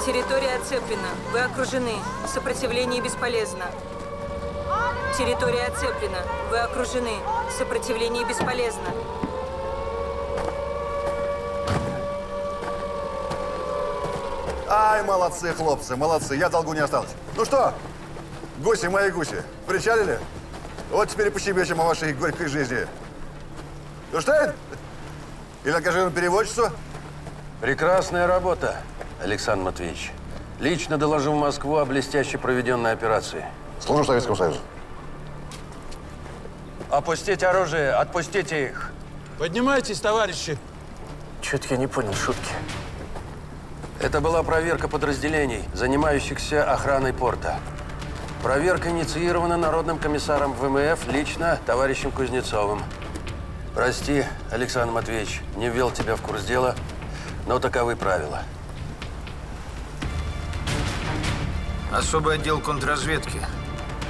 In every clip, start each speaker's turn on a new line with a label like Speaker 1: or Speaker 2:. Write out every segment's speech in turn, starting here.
Speaker 1: Территория оцеплена. Вы окружены. Сопротивление бесполезно. Территория оцеплена. Вы окружены. Сопротивление бесполезно.
Speaker 2: Ай, молодцы, хлопцы, молодцы. Я долгу не осталось. Ну что, гуси, мои гуси, причалили? Вот теперь пощебечем о вашей горькой жизни. Ну что это? Или ангажируем переводчицу?
Speaker 3: Прекрасная работа, Александр Матвеевич. Лично доложу в Москву о блестяще проведенной операции.
Speaker 2: Служу Советскому Союзу.
Speaker 3: Опустите оружие, отпустите их.
Speaker 4: Поднимайтесь, товарищи.
Speaker 5: Чё-то я не понял шутки.
Speaker 3: Это была проверка подразделений, занимающихся охраной порта. Проверка инициирована Народным комиссаром ВМФ лично товарищем Кузнецовым. Прости, Александр Матвеевич, не ввел тебя в курс дела, но таковы правила.
Speaker 6: Особый отдел контрразведки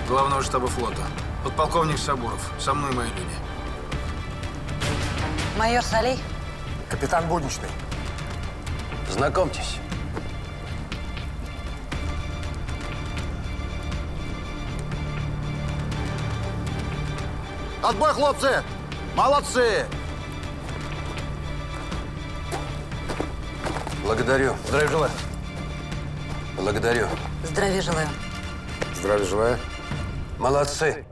Speaker 6: Главного штаба флота. Подполковник Сабуров. Со мной мои люди.
Speaker 7: Майор Салей.
Speaker 5: Капитан Будничный.
Speaker 3: Знакомьтесь.
Speaker 2: Отбой, хлопцы! Молодцы!
Speaker 3: Благодарю.
Speaker 5: Здравия желаю.
Speaker 3: Благодарю.
Speaker 7: Здравия желаю.
Speaker 5: Здравия желаю.
Speaker 3: Молодцы.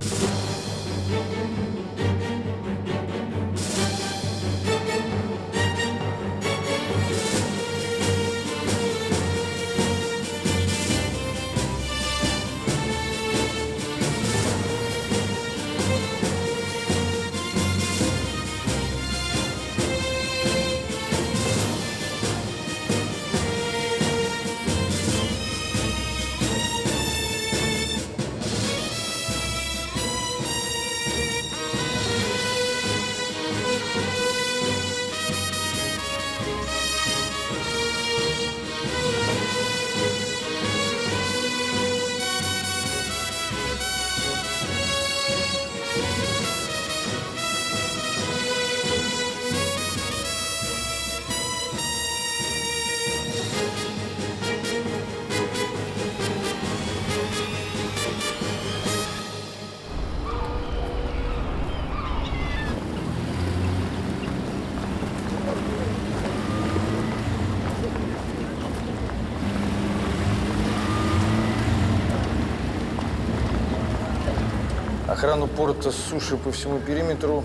Speaker 6: Охрану порта с суши по всему периметру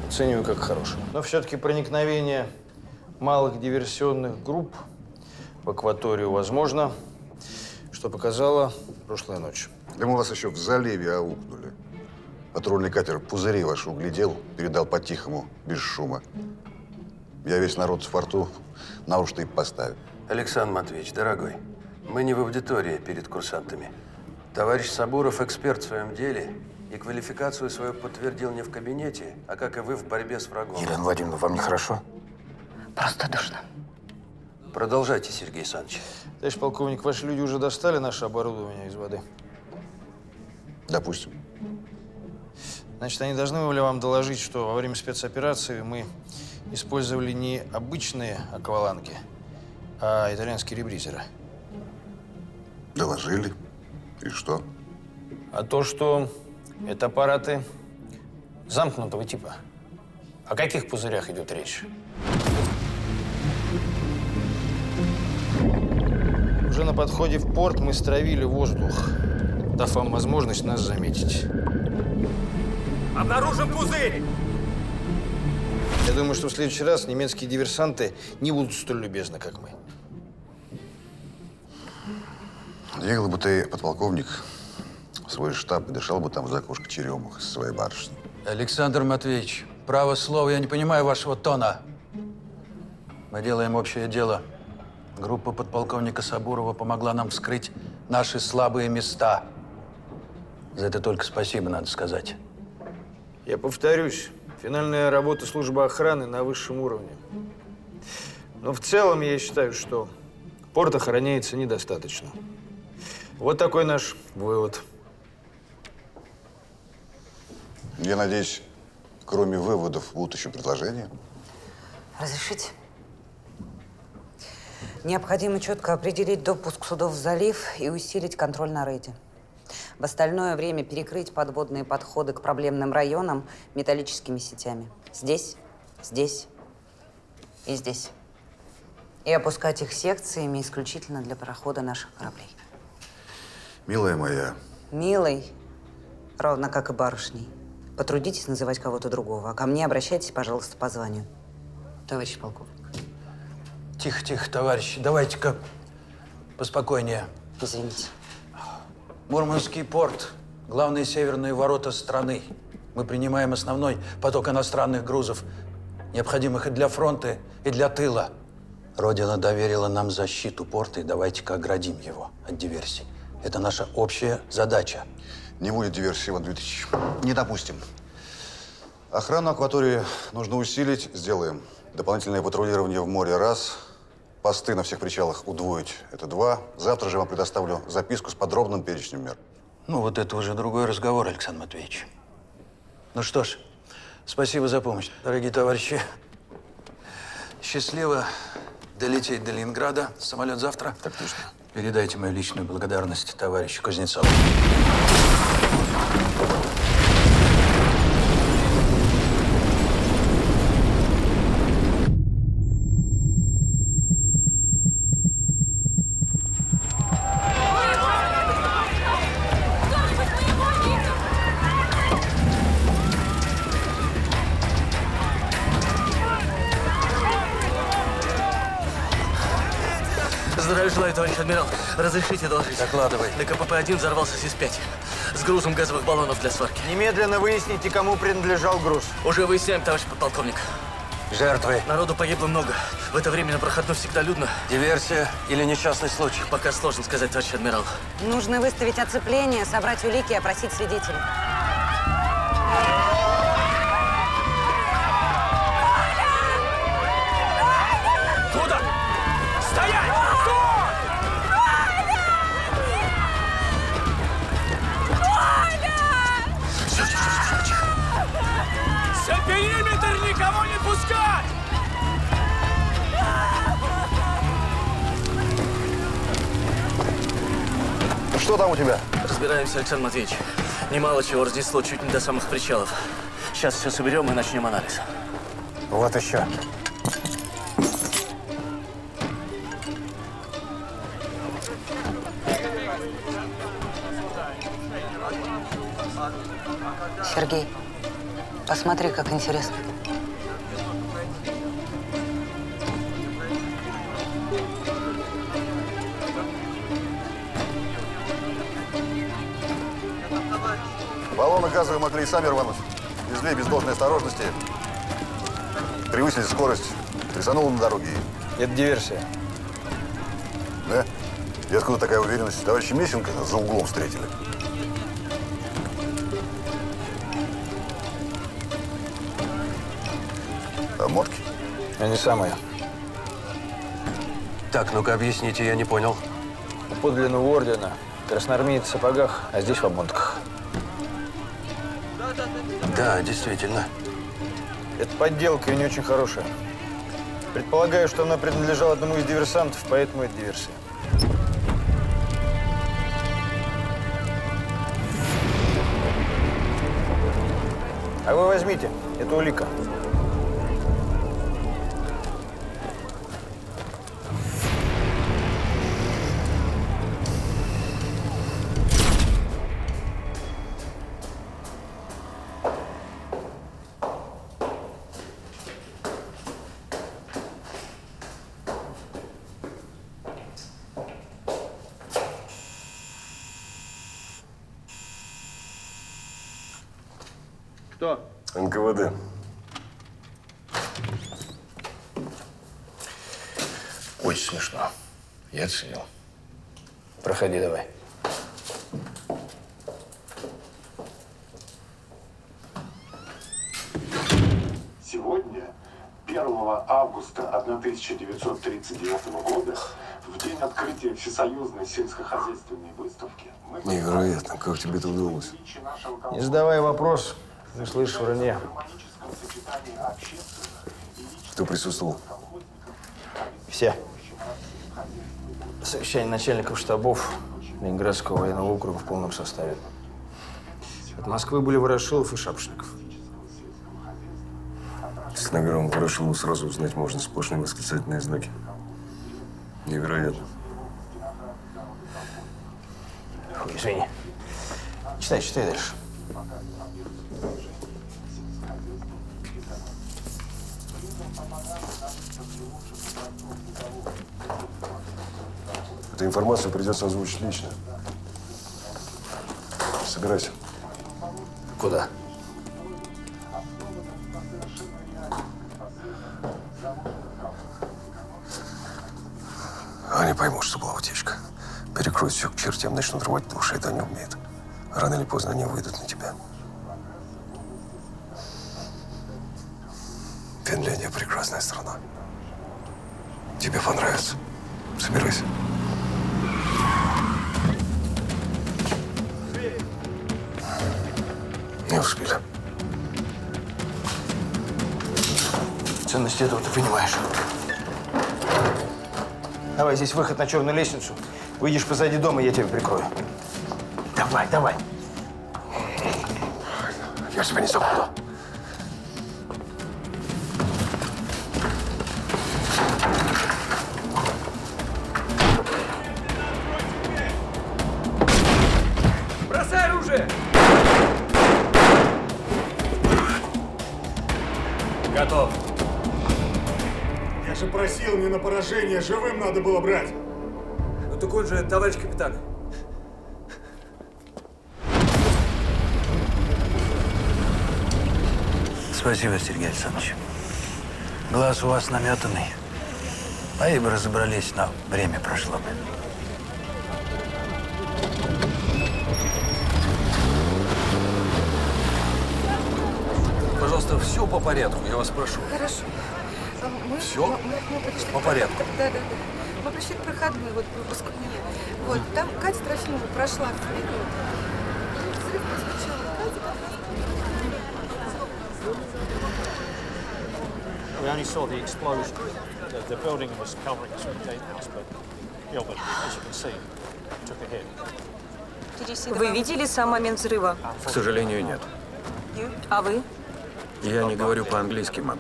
Speaker 6: оцениваю как хорошую. Но все-таки проникновение малых диверсионных групп в акваторию возможно, что показала прошлая ночь.
Speaker 2: Да мы вас еще в заливе аукнули. Патрульный катер пузыри ваши углядел, передал по-тихому, без шума. Я весь народ в порту на уши и поставил.
Speaker 3: Александр Матвеевич, дорогой, мы не в аудитории перед курсантами. Товарищ Сабуров эксперт в своем деле и квалификацию свою подтвердил не в кабинете, а как и вы в борьбе с врагом.
Speaker 5: Елена Владимировна, вам нехорошо?
Speaker 7: Просто душно.
Speaker 3: Продолжайте, Сергей Александрович.
Speaker 6: Товарищ полковник, ваши люди уже достали наше оборудование из воды?
Speaker 2: Допустим.
Speaker 6: Значит, они должны были вам доложить, что во время спецоперации мы использовали не обычные акваланги, а итальянские ребризеры.
Speaker 2: Доложили. И что?
Speaker 6: А то, что это аппараты замкнутого типа. О каких пузырях идет речь? Уже на подходе в порт мы стравили воздух, дав вам возможность нас заметить.
Speaker 4: Обнаружен пузырь!
Speaker 6: Я думаю, что в следующий раз немецкие диверсанты не будут столь любезны, как мы.
Speaker 2: Ехал бы ты, подполковник, в свой штаб и дышал бы там за окошко черемух со своей барышней.
Speaker 8: Александр Матвеевич, право слово, я не понимаю вашего тона. Мы делаем общее дело. Группа подполковника Сабурова помогла нам вскрыть наши слабые места. За это только спасибо, надо сказать.
Speaker 6: Я повторюсь, финальная работа службы охраны на высшем уровне. Но в целом я считаю, что порт охраняется недостаточно. Вот такой наш вывод.
Speaker 2: Я надеюсь, кроме выводов, будут еще предложения.
Speaker 7: Разрешите? Необходимо четко определить допуск судов в залив и усилить контроль на рейде. В остальное время перекрыть подводные подходы к проблемным районам металлическими сетями. Здесь, здесь и здесь. И опускать их секциями исключительно для прохода наших кораблей.
Speaker 2: Милая моя,
Speaker 7: Милой, ровно как и барышней. Потрудитесь называть кого-то другого, а ко мне обращайтесь, пожалуйста, по званию. Товарищ полковник.
Speaker 8: Тихо, тихо, товарищи. Давайте-ка поспокойнее.
Speaker 7: Извините.
Speaker 8: Мурманский порт. Главные северные ворота страны. Мы принимаем основной поток иностранных грузов, необходимых и для фронта, и для тыла. Родина доверила нам защиту порта, и давайте-ка оградим его от диверсий. Это наша общая задача.
Speaker 2: не будет диверсии, Иван Дмитриевич. Не допустим. Охрану акватории нужно усилить, сделаем. Дополнительное патрулирование в море – раз. Посты на всех причалах удвоить – это 2. Завтра же вам предоставлю записку с подробным перечнем мер.
Speaker 8: Ну, вот это уже другой разговор, Александр Матвеевич. Ну что ж, спасибо за помощь, дорогие товарищи. Счастливо долететь до Ленинграда. Самолет завтра.
Speaker 5: Так точно.
Speaker 8: Передайте мою личную благодарность товарищу Кузнецову.
Speaker 9: Здравия желаю, товарищ адмирал. Разрешите доложить.
Speaker 8: Докладывай.
Speaker 9: ДКПП-1 взорвался СИС-5 с грузом газовых баллонов для сварки.
Speaker 6: Немедленно выясните, кому принадлежал груз.
Speaker 9: Уже выясняем, товарищ подполковник.
Speaker 3: Жертвы.
Speaker 9: Народу погибло много. В это время на проходной всегда людно.
Speaker 3: Диверсия или несчастный случай?
Speaker 9: Пока сложно сказать, товарищ адмирал.
Speaker 7: Нужно выставить оцепление, собрать улики и опросить свидетелей.
Speaker 9: Куда? Стоять! За периметр никого не пускать!
Speaker 2: Что там у тебя?
Speaker 9: Разбираемся, Александр Матвеевич. Немало чего разнесло чуть не до самых причалов. Сейчас все соберем и начнем анализ.
Speaker 5: Вот еще.
Speaker 7: Сергей, посмотри, как интересно.
Speaker 2: Баллоны газовые могли и сами рвануть. Везли без должной осторожности. Превысили скорость. Трясануло на дороге.
Speaker 6: Это диверсия.
Speaker 2: Да? И откуда такая уверенность? Товарища Месенко за углом встретили. Обмотки?
Speaker 6: Они самые.
Speaker 3: Так, ну-ка объясните, я не понял.
Speaker 6: У подлинного ордена красноармеец в сапогах, а здесь в обмотках.
Speaker 3: Да, действительно.
Speaker 6: Это подделка и не очень хорошая. Предполагаю, что она принадлежала одному из диверсантов, поэтому это диверсия. А вы возьмите, это улика. Кто?
Speaker 5: НКВД. Очень смешно. Я оценил. Проходи давай.
Speaker 10: Сегодня, 1 августа 1939 года, в день открытия Всесоюзной сельскохозяйственной выставки, мы
Speaker 5: Невероятно, как тебе это удалось?
Speaker 6: Не задавай вопрос, не слышишь вранья.
Speaker 5: Кто присутствовал?
Speaker 6: Все. Совещание начальников штабов Ленинградского военного округа в полном составе. От Москвы были Ворошилов и Шапошников.
Speaker 5: Стенограмму Ворошилова сразу узнать можно, сплошные восклицательные знаки. Невероятно.
Speaker 6: Ой, извини. Читай дальше.
Speaker 5: Эту информацию придется озвучить лично. Собирайся.
Speaker 6: Куда?
Speaker 5: Они поймут, что была утечка. Перекроют все к чертям, начнут рвать души. Это они умеют. Рано или поздно они выйдут на тебя. Финляндия – прекрасная страна. Тебе понравится. Собирайся. Не успели.
Speaker 6: Ценность этого ты понимаешь. Давай, здесь выход на черную лестницу. Выйдешь позади дома, я тебя прикрою. Давай.
Speaker 5: Я тебя не забуду.
Speaker 4: Бросай оружие!
Speaker 9: Готов.
Speaker 11: Я же просил, не на поражение, живым надо было брать.
Speaker 4: Ну так он же, товарищ капитан.
Speaker 8: Спасибо, Сергей Александрович. Глаз у вас наметанный. А и бы разобрались, но время прошло бы.
Speaker 4: Пожалуйста, все по порядку, я вас прошу.
Speaker 1: Хорошо.
Speaker 4: Всё?
Speaker 1: Мы пришли
Speaker 4: По порядку.
Speaker 1: Да. Мы пришли к проходной, вот выпускные. Вот, там Катя Трофимова прошла вперед. Взрыв прозвучал.
Speaker 12: We only saw the explosion. The building was covering some gatehouse, but the building, as you can see, took a hit.
Speaker 1: Вы видели сам момент взрыва?
Speaker 3: К сожалению, нет.
Speaker 1: А вы?
Speaker 3: Я не говорю по-английски, мам.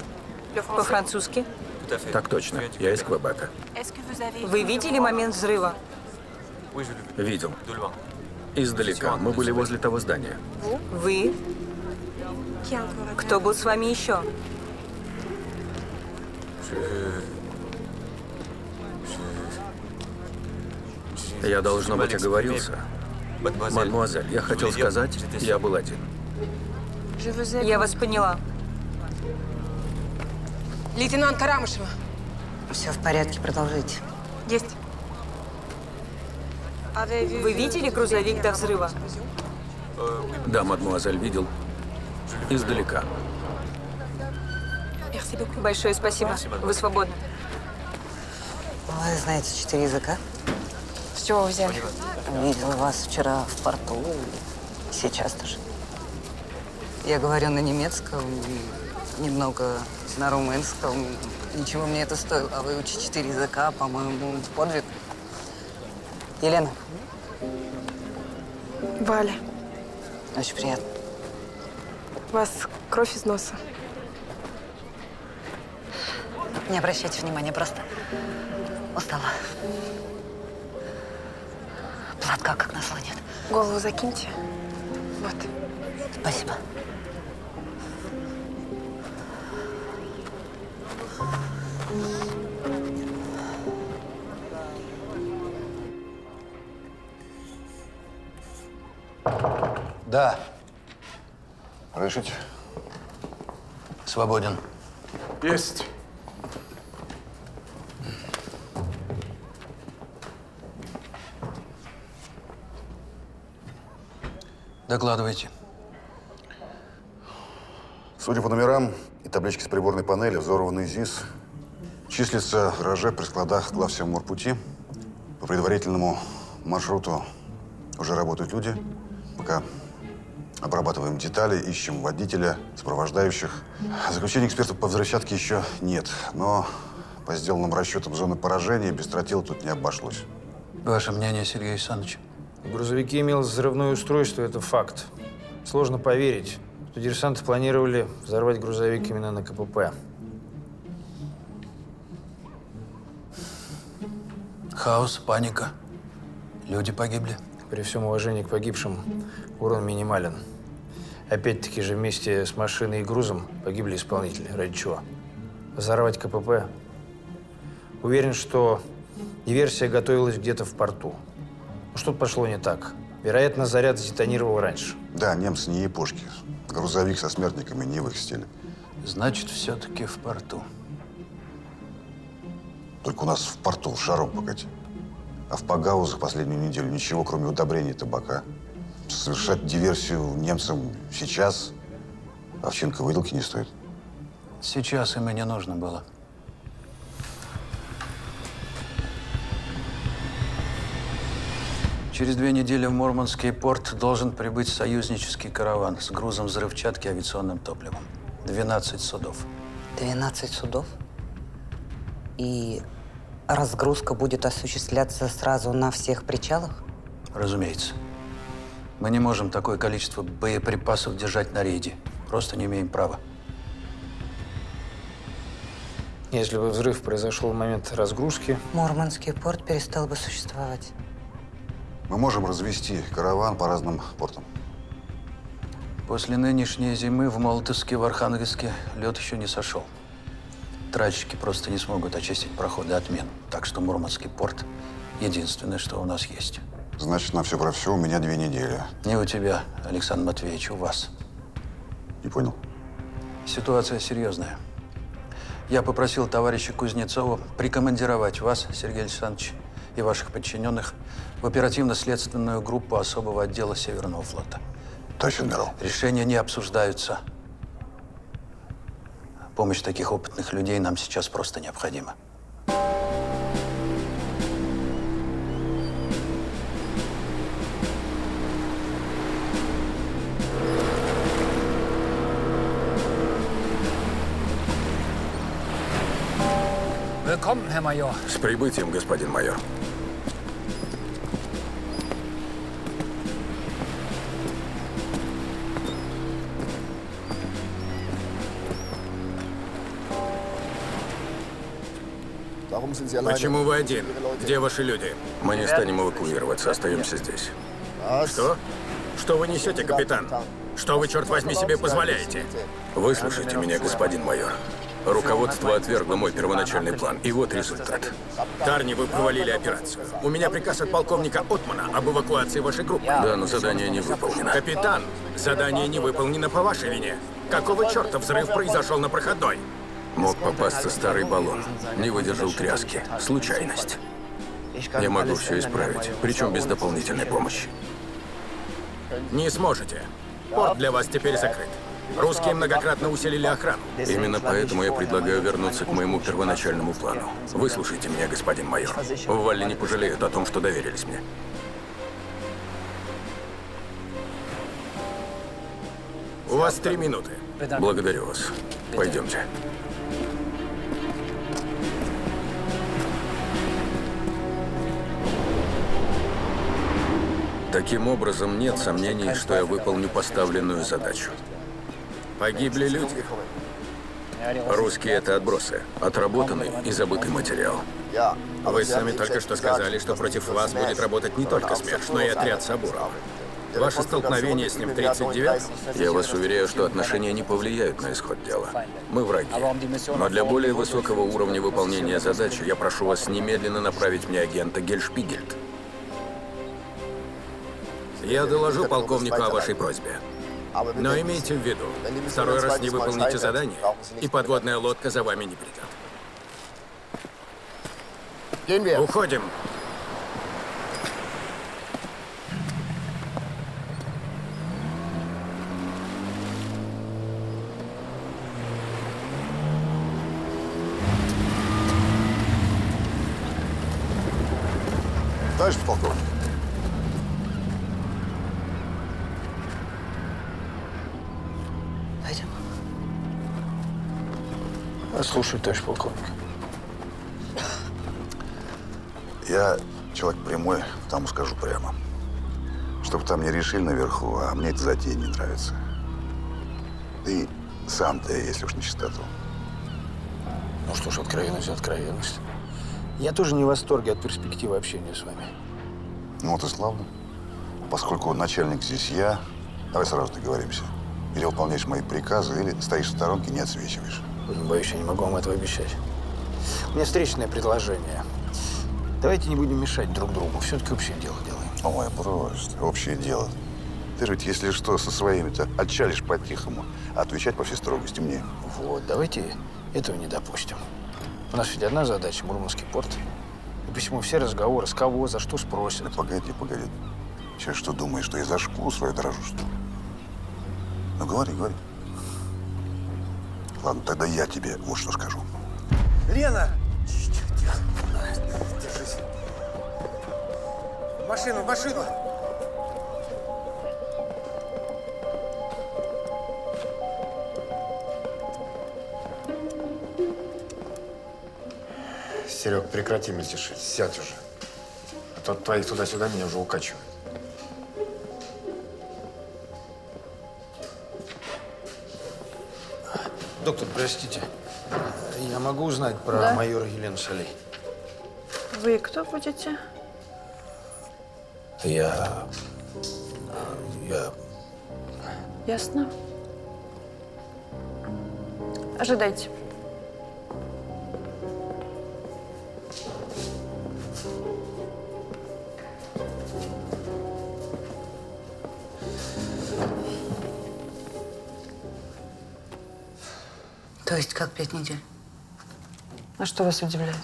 Speaker 1: По-французски?
Speaker 3: Так точно. Я из Квебека.
Speaker 1: Вы видели момент взрыва?
Speaker 3: Видел. Издалека. Мы были возле того здания.
Speaker 1: Вы? Кто был с вами еще?
Speaker 3: Я, должно быть, оговорился. Мадемуазель, я хотел сказать, я был один.
Speaker 1: Я вас поняла.
Speaker 13: Лейтенант Карамышева.
Speaker 7: Все в порядке, продолжите.
Speaker 13: Есть.
Speaker 1: Вы видели грузовик до взрыва?
Speaker 3: Да, мадемуазель, видел. Издалека.
Speaker 1: Большое спасибо. Вы свободны.
Speaker 7: Вы знаете 4 языка?
Speaker 13: С чего вы взяли?
Speaker 7: Видела вас вчера в порту. Сейчас тоже. Я говорю на немецком, немного на румынском. Ничего мне это стоило. А вы учите 4 языка, по-моему, подвиг. Елена.
Speaker 13: Валя.
Speaker 7: Очень приятно.
Speaker 13: У вас кровь из носа.
Speaker 7: Не обращайте внимания, просто устала. Платка, как назло, нет.
Speaker 13: Голову закиньте. Вот.
Speaker 7: Спасибо.
Speaker 8: Да,
Speaker 5: Разрешите?
Speaker 8: свободен.
Speaker 11: Есть.
Speaker 8: Докладывайте.
Speaker 2: Судя по номерам и табличке с приборной панели, взорванный ЗИС числится в гараже при складах главсемморпути. По предварительному маршруту уже работают люди. Пока обрабатываем детали, ищем водителя, сопровождающих. Заключения экспертов по взрывчатке еще нет, но По сделанным расчетам зоны поражения без тротила тут не обошлось.
Speaker 8: Ваше мнение, Сергей Александрович?
Speaker 6: В грузовике имелось взрывное устройство, это факт. Сложно поверить, что диверсанты планировали взорвать грузовик именно на КПП.
Speaker 8: Хаос, паника. Люди погибли.
Speaker 6: При всем уважении к погибшим, урон минимален. Опять-таки же вместе с машиной и грузом погибли исполнители. Ради чего? Взорвать КПП? Уверен, что диверсия готовилась где-то в порту. Но что-то пошло не так. Вероятно, заряд сдетонировал раньше.
Speaker 2: Да, немцы не япошки. Грузовик со смертниками не в их стиле.
Speaker 8: Значит, все-таки в порту.
Speaker 2: Только у нас в порту шаром покати. А в Пагаузах последнюю неделю ничего, кроме удобрений и табака. Совершать диверсию немцам сейчас овчинка выделки не стоит.
Speaker 8: Сейчас им и не нужно было. Через 2 недели в Мурманский порт должен прибыть союзнический караван с грузом взрывчатки и авиационным топливом. 12 судов.
Speaker 7: 12 судов? И разгрузка будет осуществляться сразу на всех причалах?
Speaker 8: Разумеется. Мы не можем такое количество боеприпасов держать на рейде. Просто не имеем права.
Speaker 6: Если бы взрыв произошел в момент разгрузки…
Speaker 7: Мурманский порт перестал бы существовать.
Speaker 2: Мы можем развести караван по разным портам.
Speaker 8: После нынешней зимы в Молотовске, в Архангельске лед еще не сошел. Тральщики просто не смогут очистить проходы от мин. Так что Мурманский порт – единственное, что у нас есть.
Speaker 2: Значит, на все про все у меня 2 недели.
Speaker 8: Не у тебя, Александр Матвеевич, у вас.
Speaker 2: Не понял?
Speaker 8: Ситуация серьезная. Я попросил товарища Кузнецова прикомандировать вас, Сергей Александрович, и ваших подчиненных в оперативно-следственную группу особого отдела Северного флота.
Speaker 2: Товарищ адмирал.
Speaker 8: Решения не обсуждаются. Помощь таких опытных людей нам сейчас просто необходима.
Speaker 5: С прибытием, господин майор.
Speaker 14: Почему вы один? Где ваши люди?
Speaker 5: Мы не станем эвакуироваться, остаемся здесь.
Speaker 14: Что? Что вы несете, капитан? Что вы, черт возьми, себе позволяете?
Speaker 5: Выслушайте меня, господин майор. Руководство отвергло мой первоначальный план, и вот результат.
Speaker 14: Тарни, вы провалили операцию. У меня приказ от полковника Отмана об эвакуации вашей группы.
Speaker 5: Да, но задание не выполнено.
Speaker 14: Капитан, задание не выполнено по вашей вине. Какого черта взрыв произошел на проходной?
Speaker 5: Мог попасться старый баллон. Не выдержал тряски. Случайность. Я могу все исправить, причем без дополнительной помощи.
Speaker 14: Не сможете. Порт для вас теперь закрыт. Русские многократно усилили охрану.
Speaker 5: Именно поэтому я предлагаю вернуться к моему первоначальному плану. Выслушайте меня, господин майор. В Валле не пожалеют о том, что доверились мне.
Speaker 14: У вас 3 минуты.
Speaker 5: Благодарю вас. Пойдемте. Таким образом, нет сомнений, что я выполню поставленную задачу.
Speaker 14: Погибли люди.
Speaker 5: Русские — это отбросы, отработанный и забытый материал.
Speaker 14: Вы сами только что сказали, что против вас будет работать не только СМЕРШ, но и отряд Сабурова. Ваше столкновение с ним в 39-м?
Speaker 5: Я вас уверяю, что отношения не повлияют на исход дела. Мы враги. Но для более высокого уровня выполнения задачи я прошу вас немедленно направить мне агента Гельшпигельд.
Speaker 14: Я доложу полковнику о вашей просьбе. Но имейте в виду, 2-й раз не выполните задание, и подводная лодка за вами не придет. Уходим.
Speaker 2: Товарищ полковник.
Speaker 7: Пойдем.
Speaker 6: Слушаю, товарищ полковник.
Speaker 2: Я человек прямой, тому скажу прямо. Чтоб там не решили наверху, а мне эта затея не нравится. Ты сам-то, если уж на чистоту.
Speaker 6: Ну что ж, откровенность за откровенность. Я тоже не в восторге от перспективы общения с вами.
Speaker 2: Ну вот и славно. Поскольку начальник здесь я, давай сразу договоримся. Или выполняешь мои приказы, или стоишь в сторонке, не отсвечиваешь.
Speaker 6: Боюсь, я не могу вам этого обещать. У меня встречное предложение. Давайте не будем мешать друг другу. Все-таки общее дело делаем.
Speaker 2: Ой, просто общее дело. Ты же ведь, если что, со своими-то отчалишь по-тихому, а отвечать по всей строгости мне.
Speaker 6: Вот, давайте этого не допустим. У нас ведь одна задача – Мурманский порт. И почему все разговоры, с кого, за что спросят.
Speaker 2: Да погоди. Сейчас что думаешь, что я за шкуру свою дрожу, что ли? Ну, говори. Ладно, тогда я тебе вот что скажу.
Speaker 15: Лена! Тихо. Держись. В машину!
Speaker 11: Серег, прекрати мельтешить, сядь уже. А то от твоих туда-сюда меня уже укачивает.
Speaker 6: Доктор, простите, я могу узнать про майора Елену Солей?
Speaker 13: Вы кто будете?
Speaker 6: Я...
Speaker 13: Ясно. Ожидайте.
Speaker 7: То есть как 5 недель?
Speaker 13: А что вас удивляет?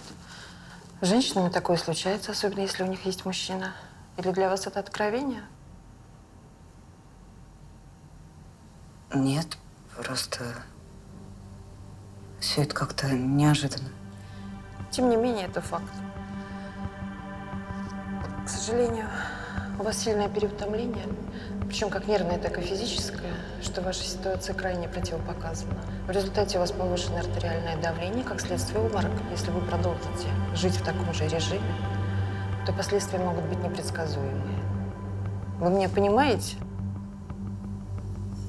Speaker 13: С женщинами такое случается, особенно если у них есть мужчина. Или для вас это откровение?
Speaker 7: Нет, просто все это как-то неожиданно.
Speaker 13: Тем не менее, это факт. К сожалению, у вас сильное переутомление, причем как нервное, так и физическое, что ваша ситуация крайне противопоказана. В результате у вас повышенное артериальное давление, как следствие обморок. Если вы продолжите жить в таком же режиме, то последствия могут быть непредсказуемые. Вы меня понимаете?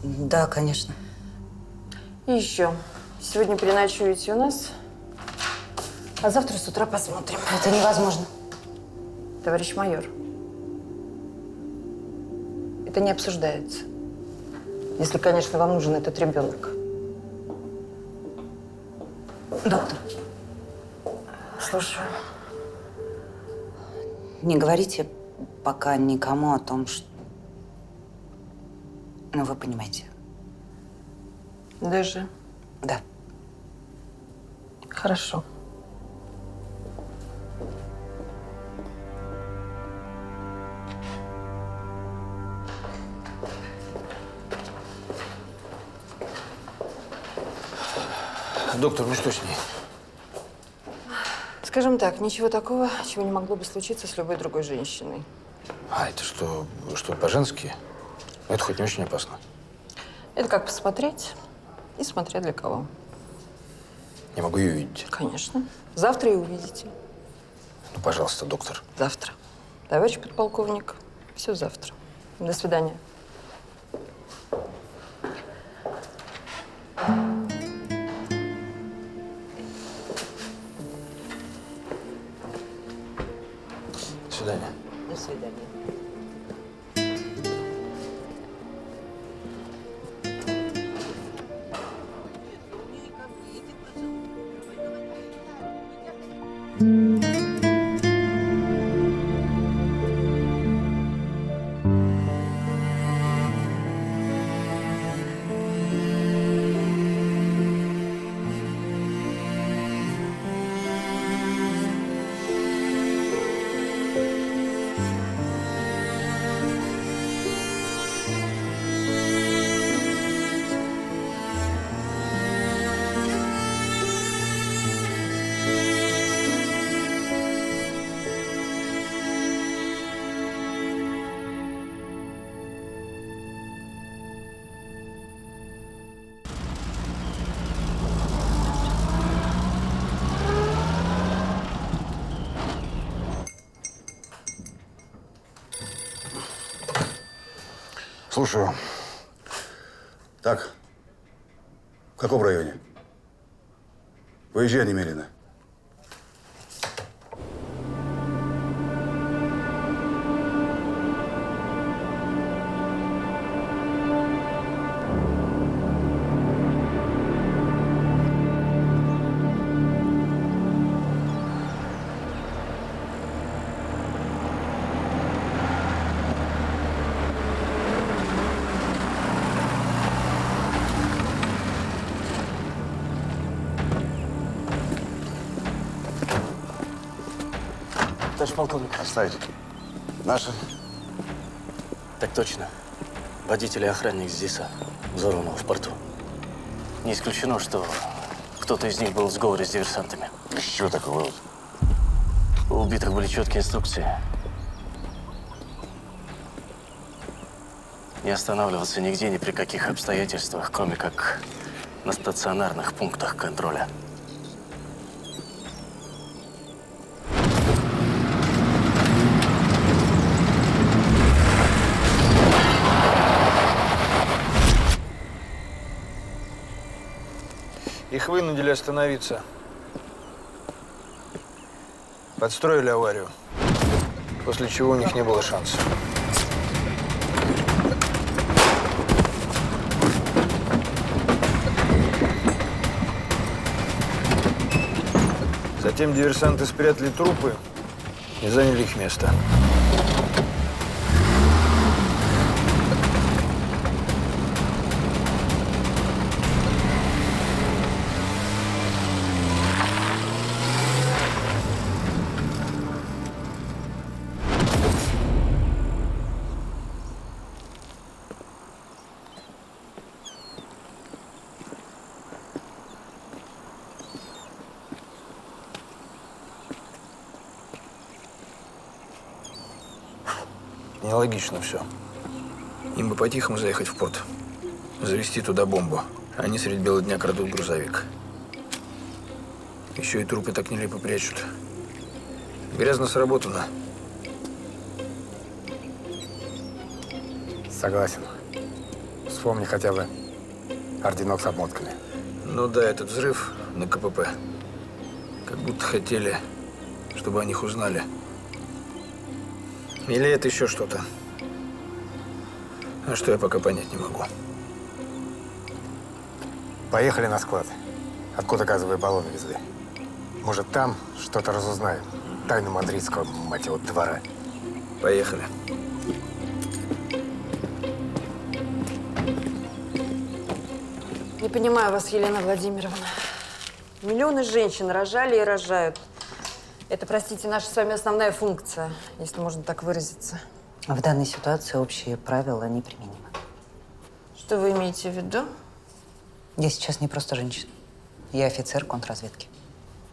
Speaker 7: Да, конечно.
Speaker 13: И еще. Сегодня переночуете у нас, а завтра с утра посмотрим.
Speaker 7: Это невозможно.
Speaker 13: Товарищ майор, это не обсуждается. Если, конечно, вам нужен этот ребенок.
Speaker 7: Доктор.
Speaker 13: Слушаю.
Speaker 7: Не говорите пока никому о том, что... Ну, вы понимаете.
Speaker 13: Даже?
Speaker 7: Да.
Speaker 13: Хорошо.
Speaker 6: Доктор, ну что с ней?
Speaker 13: Скажем так, ничего такого, чего не могло бы случиться с любой другой женщиной.
Speaker 6: А, это что по-женски? Это хоть не очень опасно?
Speaker 13: Это как посмотреть и смотря для кого.
Speaker 6: Я могу ее видеть?
Speaker 13: Конечно. Завтра и увидите.
Speaker 6: Ну, пожалуйста, доктор.
Speaker 13: Завтра. Товарищ подполковник, все завтра. До свидания.
Speaker 6: До свидания.
Speaker 7: До свидания.
Speaker 2: Слушаю. Так, в каком районе? Выезжай немедленно.
Speaker 9: Товарищ полковник.
Speaker 2: Оставить. Наши?
Speaker 9: Так точно. Водитель и охранник здесь, взорванного в порту. Не исключено, что кто-то из них был в сговоре с диверсантами.
Speaker 2: Из чего такой вывод?
Speaker 9: У убитых были четкие инструкции. Не останавливаться нигде, ни при каких обстоятельствах, кроме как на стационарных пунктах контроля.
Speaker 6: Их вынудили остановиться. Подстроили аварию, после чего у них не было шансов. Затем диверсанты спрятали трупы и заняли их место. Нелогично все. Им бы по-тихому заехать в порт, завести туда бомбу. Они средь бела дня крадут грузовик. Еще и трупы так нелепо прячут. Грязно сработано.
Speaker 11: Согласен. Вспомни хотя бы орденок с обмотками.
Speaker 6: Ну да, этот взрыв на КПП. Как будто хотели, чтобы о них узнали. Или это еще что-то? А что я пока понять не могу.
Speaker 11: Поехали на склад. Откуда газовые баллоны везли. Может, там что-то разузнаем. Тайну мадридского, мать его, двора.
Speaker 6: Поехали.
Speaker 13: Не понимаю вас, Елена Владимировна. Миллионы женщин рожали и рожают. Это, простите, наша с вами основная функция, если можно так выразиться.
Speaker 7: В данной ситуации общие правила неприменимы.
Speaker 13: Что вы имеете в виду?
Speaker 7: Я сейчас не просто женщина. Я офицер контрразведки.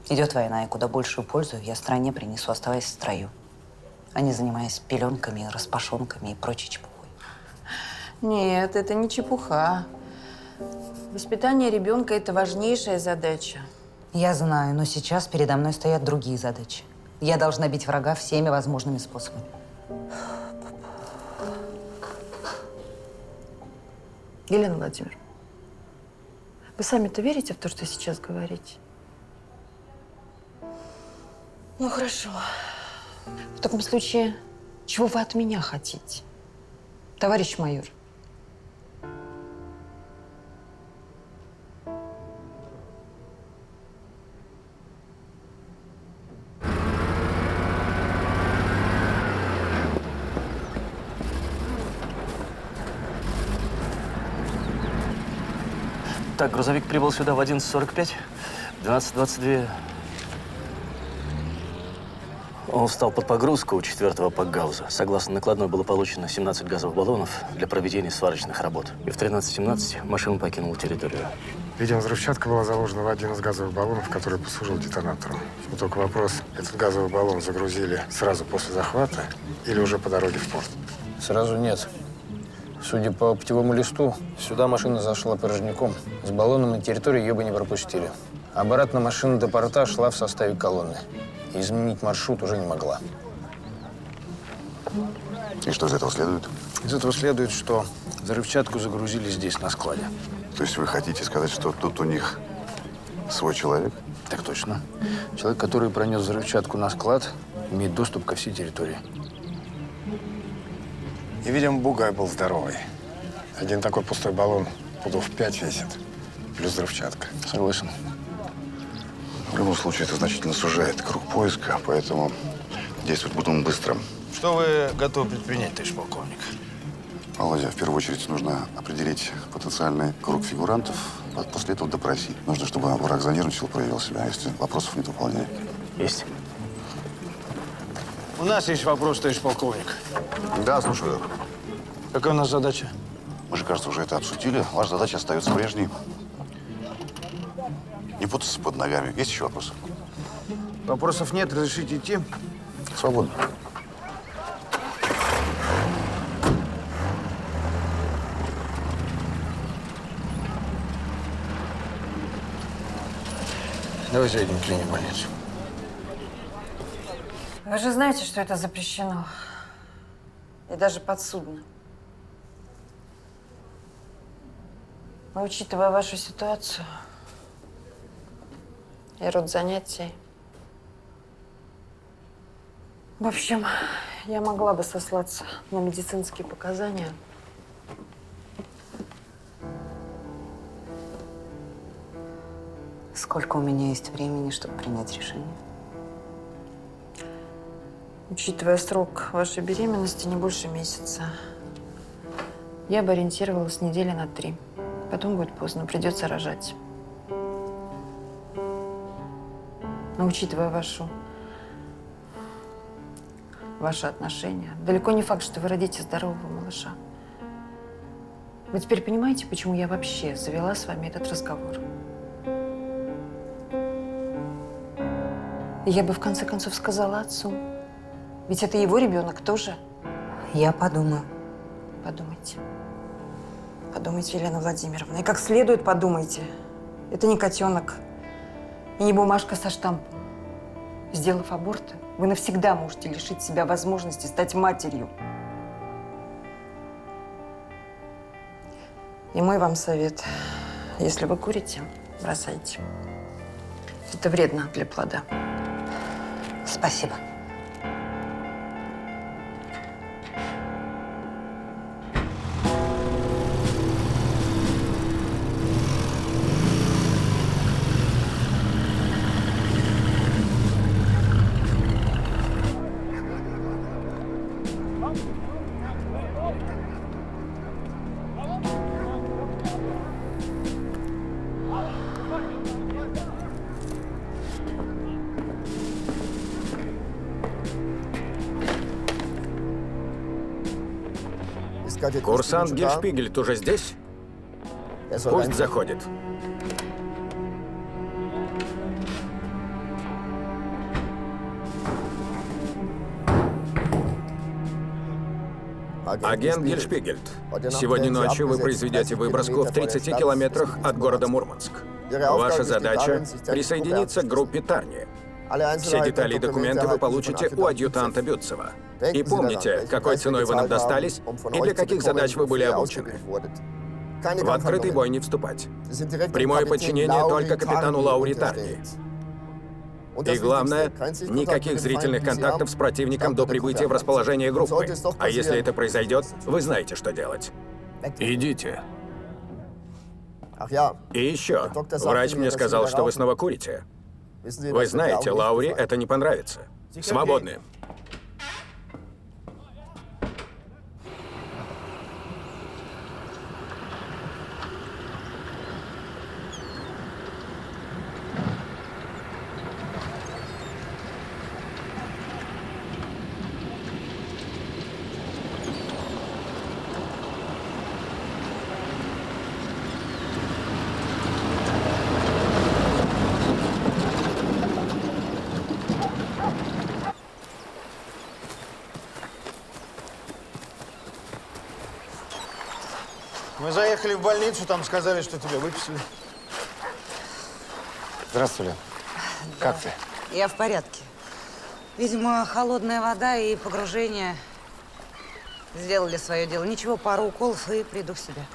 Speaker 7: Идет война, и куда большую пользу я стране принесу, оставаясь в строю, а не занимаясь пеленками, распашонками и прочей чепухой.
Speaker 13: Нет, это не чепуха. Воспитание ребенка – это важнейшая задача.
Speaker 7: Я знаю, но сейчас передо мной стоят другие задачи. Я должна бить врага всеми возможными способами.
Speaker 13: Елена Владимировна, вы сами-то верите в то, что сейчас говорите? Ну, хорошо. В таком случае, чего вы от меня хотите, товарищ майор?
Speaker 9: Так, грузовик прибыл сюда в 11:45, 12:22. Он встал под погрузку у 4-го пакгауза. Согласно накладной, было получено 17 газовых баллонов для проведения сварочных работ. И в 13:17 машина покинула территорию.
Speaker 11: Видимо, взрывчатка была заложена в один из газовых баллонов, который послужил детонатором. Но только вопрос, этот газовый баллон загрузили сразу после захвата или уже по дороге в порт?
Speaker 6: Сразу нет. Судя по путевому листу, сюда машина зашла порожняком. С баллоном на территорию ее бы не пропустили. Обратно машина до порта шла в составе колонны. И изменить маршрут уже не могла.
Speaker 2: И что из этого следует?
Speaker 6: Из этого следует, что взрывчатку загрузили здесь, на складе.
Speaker 2: То есть вы хотите сказать, что тут у них свой человек?
Speaker 6: Так точно. Человек, который пронес взрывчатку на склад, имеет доступ ко всей территории.
Speaker 11: И, видимо, бугай был здоровый. Один такой пустой баллон пудов 5 весит. Плюс взрывчатка.
Speaker 6: Согласен.
Speaker 2: В любом случае, это значительно сужает круг поиска, поэтому действовать будем быстро.
Speaker 6: Что вы готовы предпринять, товарищ полковник?
Speaker 2: Володя, в первую очередь нужно определить потенциальный круг фигурантов, а после этого допросить. Нужно, чтобы враг занервничал, проявил себя. Если вопросов нет, выполняй.
Speaker 9: Есть.
Speaker 6: У нас есть вопрос, товарищ полковник.
Speaker 2: Да, слушаю.
Speaker 6: Какая у нас задача?
Speaker 2: Мы же, кажется, уже это обсудили. Ваша задача остается прежней. Не путаться под ногами. Есть еще вопросы?
Speaker 6: Вопросов нет. Разрешите идти?
Speaker 2: Свободно.
Speaker 6: Давай зайдем к Лене в больницу.
Speaker 13: Вы же знаете, что это запрещено. И даже подсудно. Но учитывая вашу ситуацию и род занятий, в общем, я могла бы сослаться на медицинские показания.
Speaker 7: Сколько у меня есть времени, чтобы принять решение?
Speaker 13: Учитывая срок вашей беременности, не больше месяца. Я бы ориентировалась недели на 3. Потом будет поздно, придется рожать. Но учитывая ваши отношения, далеко не факт, что вы родите здорового малыша. Вы теперь понимаете, почему я вообще завела с вами этот разговор? И я бы в конце концов сказала отцу. Ведь это его ребенок тоже.
Speaker 7: Я подумаю.
Speaker 13: Подумайте. Подумайте, Елена Владимировна. И как следует подумайте. Это не котенок. И не бумажка со штампом. Сделав аборт, вы навсегда можете лишить себя возможности стать матерью. И мой вам совет. Если вы курите, бросайте. Это вредно для плода.
Speaker 7: Спасибо.
Speaker 14: Курсант Гельшпигель уже здесь? Пусть заходит. Агент Гельшпигельд, сегодня ночью вы произведете выброску в 30 километрах от города Мурманск. Ваша задача – присоединиться к группе Тарни. Все детали и документы вы получите у адъютанта Бютцева. И помните, какой ценой вы нам достались и для каких задач вы были обучены. В открытый бой не вступать. Прямое подчинение только капитану Лаури Тарни. И главное, никаких зрительных контактов с противником до прибытия в расположение группы. А если это произойдет, вы знаете, что делать. Идите. И еще, врач мне сказал, что вы снова курите. Вы знаете, Лаури это не понравится. Свободны.
Speaker 6: Мы заехали в больницу, там сказали, что тебя выписали.
Speaker 11: Здравствуй, Лен. Как ты?
Speaker 7: Я в порядке. Видимо, холодная вода и погружение Сделали свое дело. Ничего, пару уколов и приду в себя.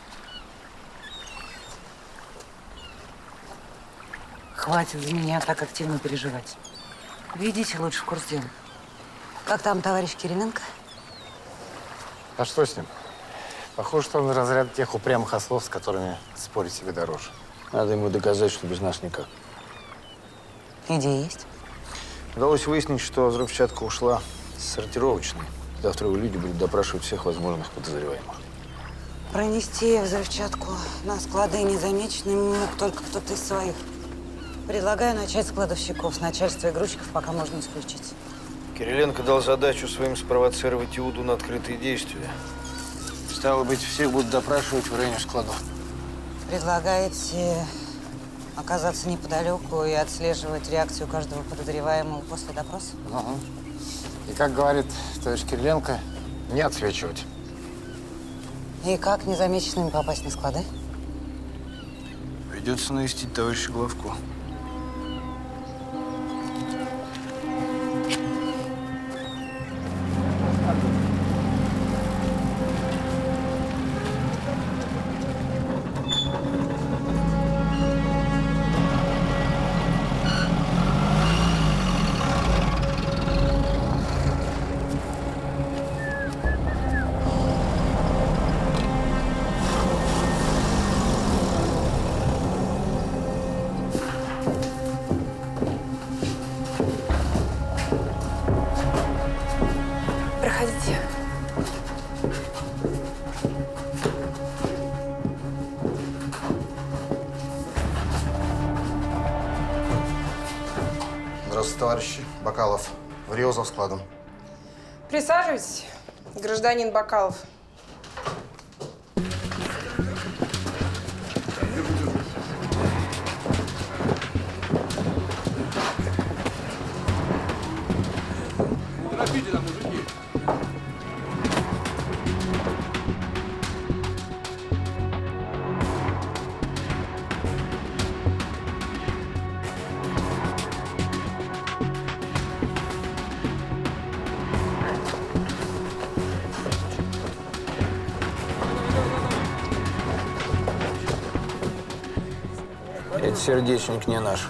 Speaker 7: Хватит за меня так активно переживать. Введите лучше в курс дела. Как там товарищ Кириленко?
Speaker 11: А что с ним? Похоже, что он разряд тех упрямых ослов, с которыми спорить себе дороже.
Speaker 6: Надо ему доказать, что без нас никак.
Speaker 7: Идея есть?
Speaker 6: Удалось выяснить, что взрывчатка ушла с сортировочной. Завтра его люди будут допрашивать всех возможных подозреваемых.
Speaker 7: Пронести взрывчатку на склады незамеченными мог только кто-то из своих. Предлагаю начать с кладовщиков. С начальства и грузчиков пока можно исключить.
Speaker 6: Кириленко дал задачу своим спровоцировать Иуду на открытые действия. Стало быть, всех будут допрашивать в районе складов.
Speaker 7: Предлагаете оказаться неподалеку и отслеживать реакцию каждого подозреваемого после допроса?
Speaker 11: Ага. И как говорит товарищ Кириленко, не отсвечивать.
Speaker 7: И как незамеченными попасть на склады?
Speaker 6: Придется навестить товарища главку.
Speaker 13: Проходите.
Speaker 15: Здравствуйте, товарищи. Бакалов. В Рио за складом.
Speaker 13: Присаживайтесь, гражданин Бакалов.
Speaker 6: Этот сердечник не наш.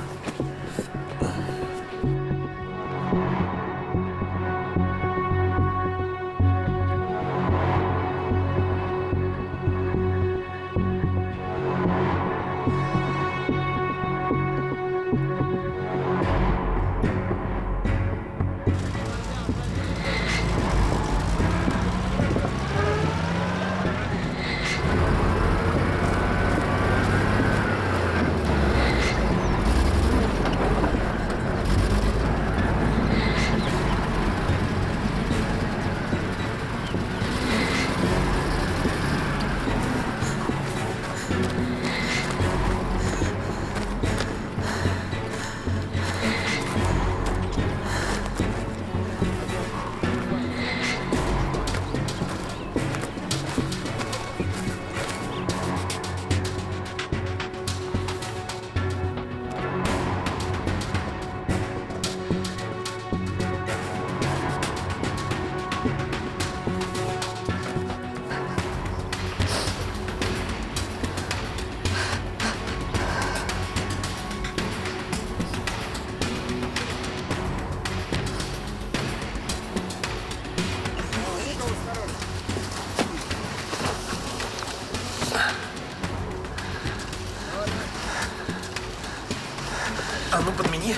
Speaker 15: А ну, подмени.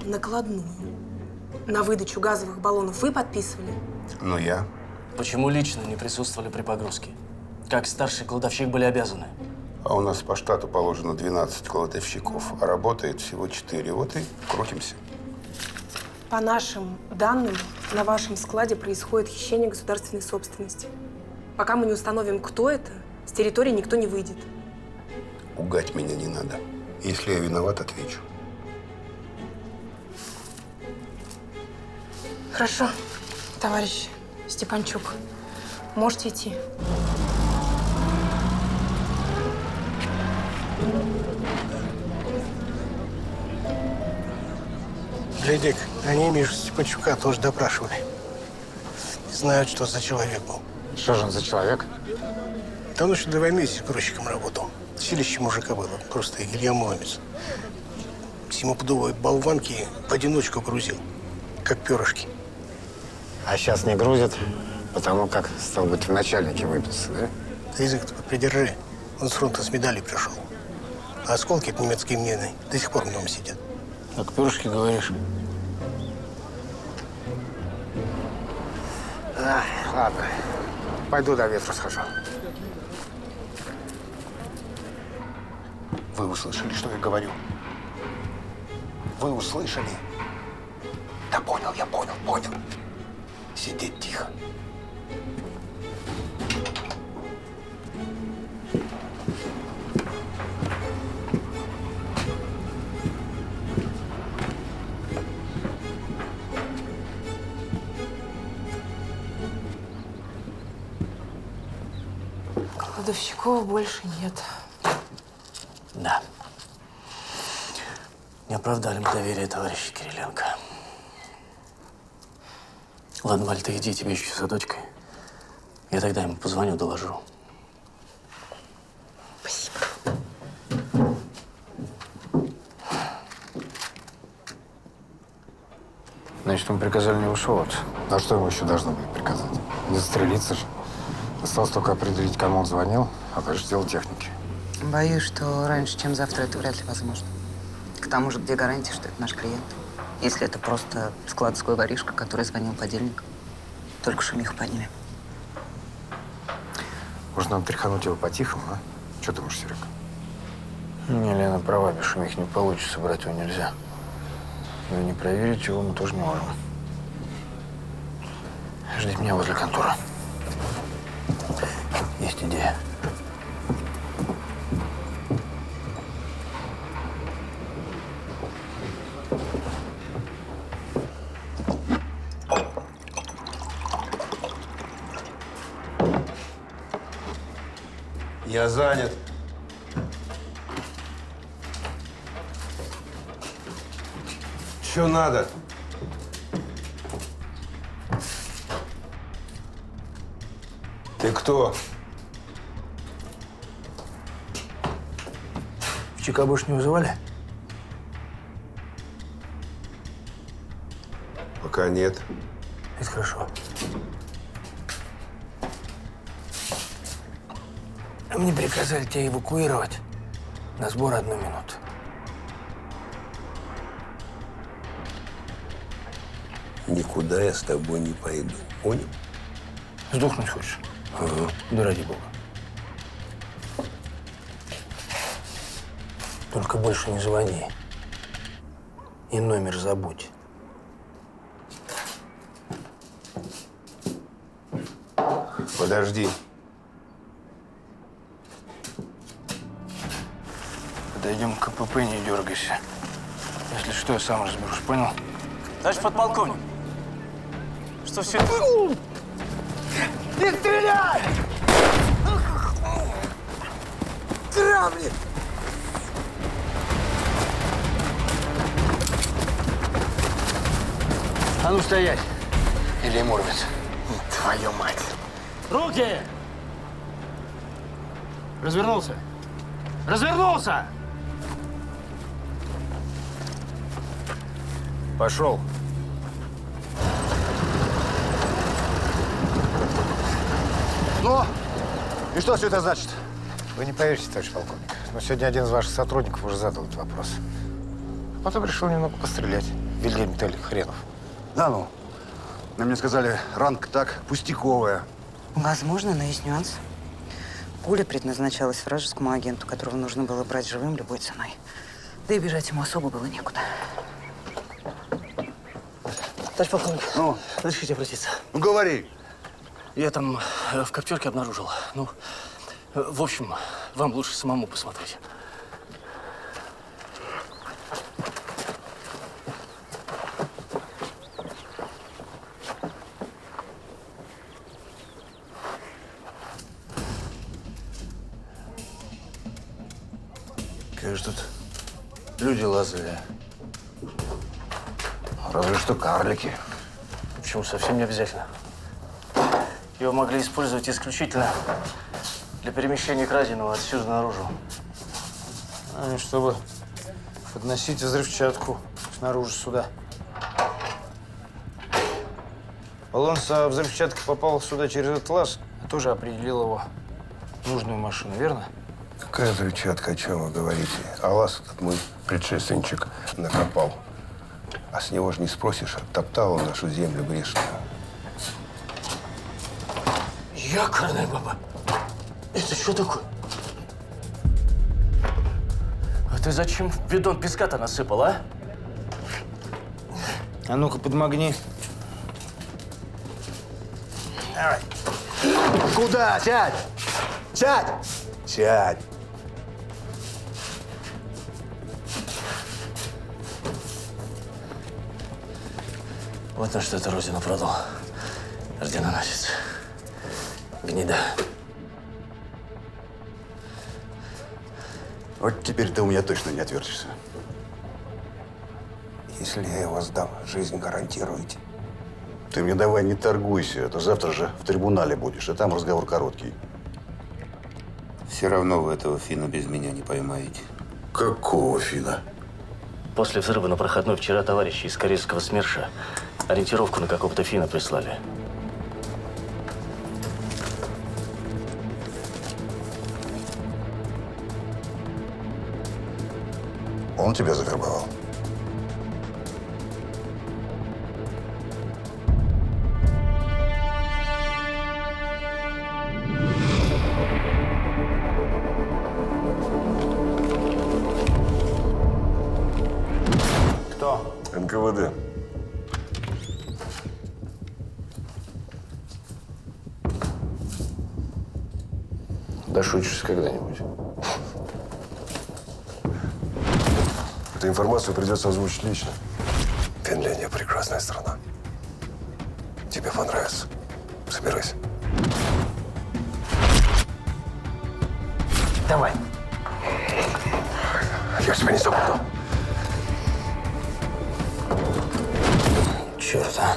Speaker 16: Накладную на выдачу газовых баллонов вы подписывали?
Speaker 15: Ну, я.
Speaker 9: Почему лично не присутствовали при погрузке? Как старший кладовщик были обязаны?
Speaker 15: А у нас по штату положено 12 кладовщиков, а работает всего 4. Вот и крутимся.
Speaker 16: По нашим данным, на вашем складе происходит хищение государственной собственности. Пока мы не установим, кто это, с территории никто не выйдет.
Speaker 15: Пугать меня не надо. Если я виноват, отвечу.
Speaker 16: Хорошо, товарищ Степанчук, можете идти.
Speaker 17: Глядик, они Мишу Степанчука тоже допрашивали. Знают, что за человек был.
Speaker 11: Что же он за человек?
Speaker 17: Да он еще до войны с грузчиком работал. Силище мужика было, просто Илья Муромец. 7-пудовые болванки в одиночку грузил, как перышки.
Speaker 11: А сейчас не грузит, потому как, стал быть, в начальнике выпился, да?
Speaker 17: Ты язык-то придержи. Он с фронта с медалью пришел. А осколки от немецкой мины до сих пор в нем сидят.
Speaker 6: Так перышки говоришь?
Speaker 11: Ладно, пойду до ветру схожу. Вы услышали, что я говорю? Вы услышали? Да понял, я понял. Сидеть тихо.
Speaker 16: Кладовщиков больше нет.
Speaker 9: Да. Не оправдали мы доверие товарища Кириленко. Ладно, Валь, ты иди, тебе еще за дочкой. Я тогда ему позвоню, доложу.
Speaker 16: Спасибо.
Speaker 6: Значит, ему приказали не высовываться.
Speaker 11: А что ему еще должно было приказать? Не застрелиться же. Осталось только определить, кому он звонил, а дальше дело техники.
Speaker 7: Боюсь, что раньше, чем завтра, это вряд ли возможно. К тому же, где гарантия, что это наш клиент? Если это просто складской воришка, который звонил подельникам. Только шумиху поднимем.
Speaker 11: Может, нам тряхануть его по-тихому, а? Что думаешь, Серега?
Speaker 6: Не, Лена права, без шумихи не получится, брать его нельзя. Но и не проверить его мы тоже не можем. Ждите меня возле конторы. Есть идея.
Speaker 15: Я занят. Что надо? Ты кто?
Speaker 6: В ЧК больше не вызывали?
Speaker 15: Пока нет.
Speaker 6: Это хорошо. Мне приказали тебя эвакуировать. На сбор 1 минуту.
Speaker 15: Никуда я с тобой не пойду. Понял?
Speaker 6: Сдохнуть хочешь?
Speaker 15: Ага.
Speaker 6: Да ради бога. Только больше не звони. И номер забудь.
Speaker 15: Подожди.
Speaker 6: Подойдем к КПП, не дергайся. Если что, я сам разберусь, понял?
Speaker 9: Товарищ подполковник, что все это...
Speaker 17: Не стреляй! Крамник!
Speaker 6: А ну стоять! Илья Муромец.
Speaker 17: Твою мать!
Speaker 12: Руки! Развернулся! Развернулся!
Speaker 6: Пошел.
Speaker 2: Ну? И что все это значит?
Speaker 11: Вы не поверите, товарищ полковник, но сегодня один из ваших сотрудников уже задал этот вопрос. Потом решил немного пострелять. Вильгельм Тель Хренов.
Speaker 2: Да ну. Но мне сказали, ранг так пустяковая.
Speaker 7: Возможно, но есть нюанс. Пуля предназначалась вражескому агенту, которого нужно было брать живым любой ценой. Да и бежать ему особо было некуда.
Speaker 9: Товарищ полковник,
Speaker 2: ну?
Speaker 9: Разрешите обратиться?
Speaker 2: Ну, говори.
Speaker 9: Я там в коптерке обнаружил. Ну, в общем, вам лучше самому посмотреть.
Speaker 2: Кажется, тут люди лазали. Разве что карлики.
Speaker 9: Почему? Совсем не обязательно. Его могли использовать исключительно для перемещения краденого отсюда наружу.
Speaker 6: А не чтобы подносить взрывчатку снаружи сюда. Баллон со взрывчаткой попал сюда через этот лаз, тоже определил его в нужную машину, верно?
Speaker 15: Какая взрывчатка, о чем вы говорите? А лаз этот мой предшественничек накопал. А с него же не спросишь, оттоптал он нашу землю грешную.
Speaker 9: Якорная баба. Это что такое? А ты зачем бидон песка-то насыпал, а?
Speaker 6: А ну-ка, подмагни.
Speaker 2: Давай. Куда? Сядь! Сядь! Сядь!
Speaker 9: Вот на что это Родину продал. Орденоносец. Гнида.
Speaker 2: Вот теперь ты у меня точно не отвертишься.
Speaker 15: Если я его сдам, жизнь гарантируете?
Speaker 2: Ты мне давай не торгуйся, а то завтра же в трибунале будешь, и там разговор короткий.
Speaker 15: Все равно вы этого финна без меня не поймаете.
Speaker 2: Какого финна?
Speaker 9: После взрыва на проходной вчера товарищи из Карельского СМЕРШа ориентировку на какого-то финна прислали.
Speaker 2: Он тебя завербовал?
Speaker 6: Кто?
Speaker 2: НКВД.
Speaker 18: Дошутишься когда-нибудь.
Speaker 19: Эту информацию придется озвучить лично. Финляндия – прекрасная страна. Тебе понравится. Собирайся.
Speaker 9: Давай.
Speaker 19: Я тебя не забуду.
Speaker 9: Черт, а.